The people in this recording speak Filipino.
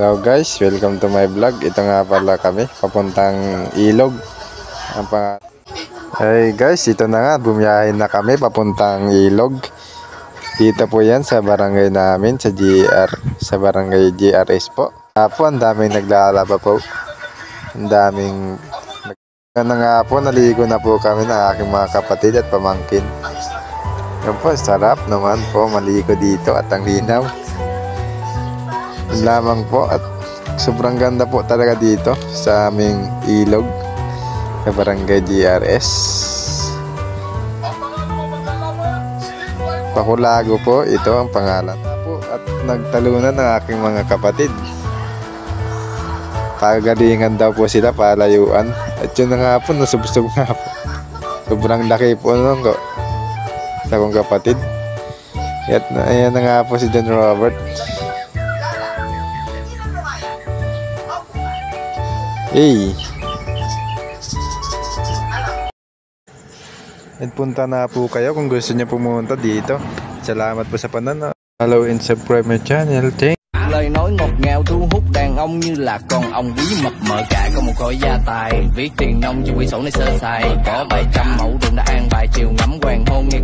Hello guys, welcome to my vlog. Ito nga pala kami, papuntang Ilog. Hey guys, ito na nga, bumiyahin na kami papuntang Ilog. Dito po yan sa barangay namin, sa GR, sa barangay GRS po. Ang daming naglalaba po. Ang daming nga po, naligo na po kami ng aking mga kapatid at pamangkin. Yan po, sarap naman po maligo dito at ang linaw lamang po at sobrang ganda po talaga dito sa aming ilog sa barangay GRS. Pakulago po ito ang pangalan po at nagtalunan ng aking mga kapatid. Pagalingan daw po sila palayuan at yun na nga po, nasubsob nga po. Sobrang laki po nung sa akong kapatid. At ayan na nga po si John Robert. Hey. Punta na po kayo kung gusto niyo pumunta dito. Salamat po sa panonood. Follow and subscribe my channel. Lời nói ngọt ngào thu hút đàn ông như là con ong quý mập mờ cả có một khối gia tài, viết tiền nông trên quyển sổ này sơ sài, có vài trăm mẫu ruộng đã an bài chiều ngắm hoàng hôn nghe